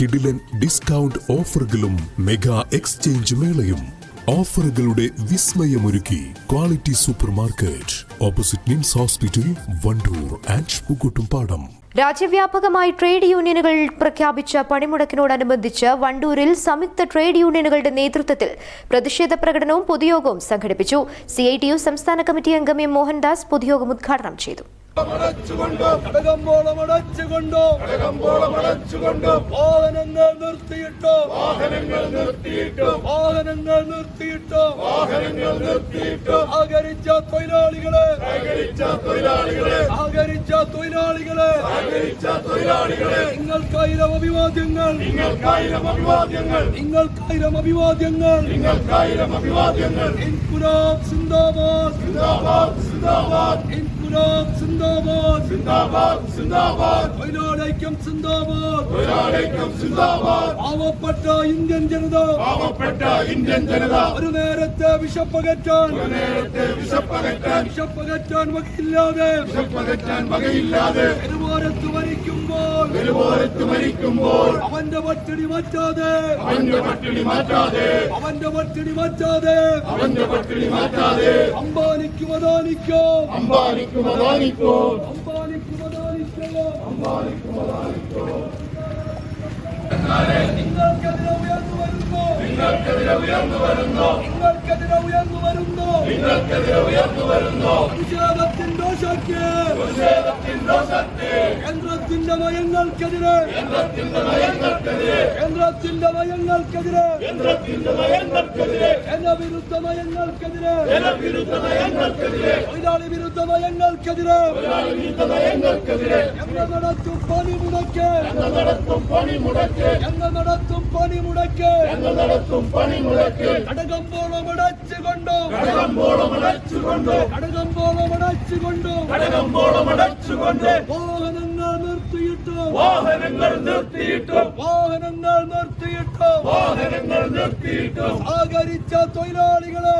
കിടിലൻ ഡിസ്കൗണ്ട് ഓഫറുകളും mega exchange മേളയും ഓഫറുകളുടെ വിസ്മയമൊരുക്കി quality super market opposite NIMS hospital Wandoor and Pookkottumpadam. രാജ്യവ്യാപകമായി ട്രേഡ് യൂണിയനുകൾ പ്രഖ്യാപിച്ച പണിമുടക്കിനോടനുബന്ധിച്ച് വണ്ടൂരിൽ സംയുക്ത ട്രേഡ് യൂണിയനുകളുടെ നേതൃത്വത്തിൽ പ്രതിഷേധ പ്രകടനവും പൊതുയോഗവും സംഘടിപ്പിച്ചു. CITU സംസ്ഥാന കമ്മിറ്റി അംഗം എം മോഹൻദാസ് പൊതുയോഗം ഉദ്ഘാടനം ചെയ്തു. നിങ്ങൾക്കായിരം അഭിവാദ്യങ്ങൾ. ഇൻകുലാബ് സിന്ദാബാദ്, ഇൻകുലാബ് സിന്ദാബാദ്, തൊഴിലാളിക്കം സിന്ദാബാദ്, പാവപ്പെട്ട ഇന്ത്യൻ ജനത ഒരു നേരത്തെ വിശപ്പകറ്റാൻ വകയില്ലാതെ പെരുവാരത്ത് മരിക്കുമ്പോൾ അവന്റെ പട്ടിണി മാറ്റാതെ അംബാനിക്കും അദാനിക്കോ നിങ്ങൾക്കെതിരെ ഉയർന്നു വരുന്നു പ്രതിഷേധത്തിന്റെ ശക്തി കേന്ദ്രത്തിന്റെ നയങ്ങൾക്കെതിരെ ജനവിരുദ്ധ നയങ്ങൾക്കെതിരെ തൊഴിലാളി വിരുദ്ധ നയങ്ങൾക്കെതിരെ ഞങ്ങൾ നടത്തും പണിമുടക്ക് കടകമ്പോളം അടച്ചുകൊണ്ട് വാഹനങ്ങൾ നിർത്തിയിട്ട് സഹകരിച്ച തൊഴിലാളികളെ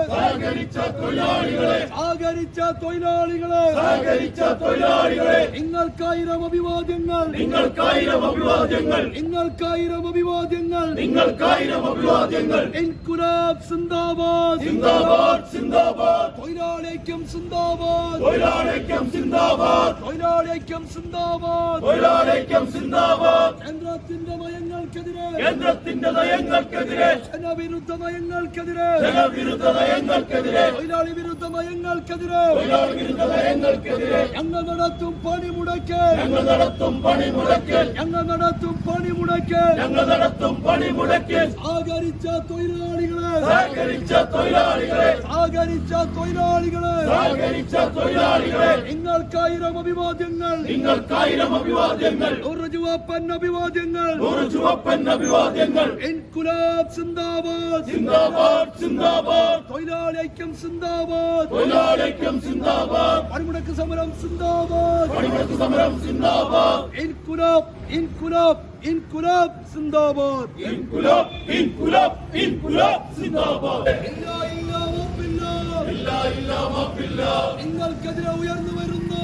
നിങ്ങൾക്കായിരം അഭിവാദ്യങ്ങൾ. ഇൻകുലാബ് സിന്ദാബാദ്, തൊഴിലാളിക്കം സിന്ദാബാദ്, കേന്ദ്രത്തിന്റെ നയങ്ങൾക്കെതിരെ ജനവിരുദ്ധ നയങ്ങൾക്കെതിരെ തൊഴിലാളി വിരുദ്ധ നയങ്ങൾക്കെതിരെ ഞങ്ങൾ നടത്തും പണിമുടക്ക് സഹകരിച്ച തൊഴിലാളികളെ നിങ്ങൾക്കായിരം അഭിവാദ്യങ്ങൾ. ഒരു ചുവപ്പൻ അഭിവാദ്യങ്ങൾ. ഇൻകുലാബ് സിന്ദാബാദ്, തൊഴിലാളിക്കം സിന്ദാബാദ്, പണിമുടക്ക് സമരം സിന്ദാബാദ്. ഇൻകുലാബ് സിന്ദാബാദ്. നിങ്ങൾക്കെതിരെ ഉയർന്നു വരുന്നു.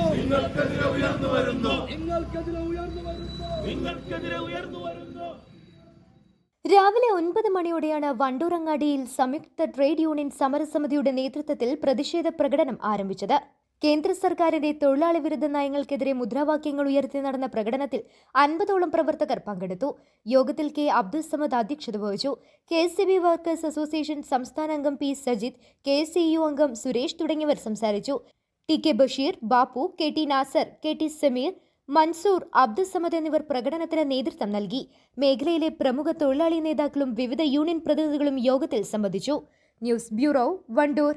രാവിലെ 9 മണിയോടെയാണ് വണ്ടൂരങ്ങാടിയിൽ സംയുക്ത ട്രേഡ് യൂണിയൻ സമരസമിതിയുടെ നേതൃത്വത്തിൽ പ്രതിഷേധ പ്രകടനം ആരംഭിച്ചത്. കേന്ദ്ര സർക്കാരിന്റെ തൊഴിലാളി വിരുദ്ധ നയങ്ങൾക്കെതിരെ മുദ്രാവാക്യങ്ങൾ ഉയർത്തി നടന്ന പ്രകടനത്തിൽ 50ഓളം പ്രവർത്തകർ പങ്കെടുത്തു. യോഗത്തിൽ കെ അബ്ദുൾ സമദ് അധ്യക്ഷത വഹിച്ചു. KSCB വർക്കേഴ്സ് അസോസിയേഷൻ സംസ്ഥാന അംഗം P സജിത്, KSCU അംഗം സുരേഷ് തുടങ്ങിയവർ സംസാരിച്ചു. TK Basheer, Bapu, KT Nasar, KT Sameer, Mansoor, Abdul Samad എന്നിവർ പ്രകടനത്തിന് നേതൃത്വം നൽകി. മേഖലയിലെ പ്രമുഖ തൊഴിലാളി നേതാക്കളും വിവിധ യൂണിയൻ പ്രതിനിധികളും യോഗത്തിൽ സംബന്ധിച്ചു. News bureau, Wandoor.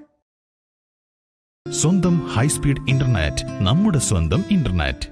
സ്വന്തം ഹൈസ്പീഡ് ഇന്റർനെറ്റ്, നമ്മുടെ സ്വന്തം ഇന്റർനെറ്റ്.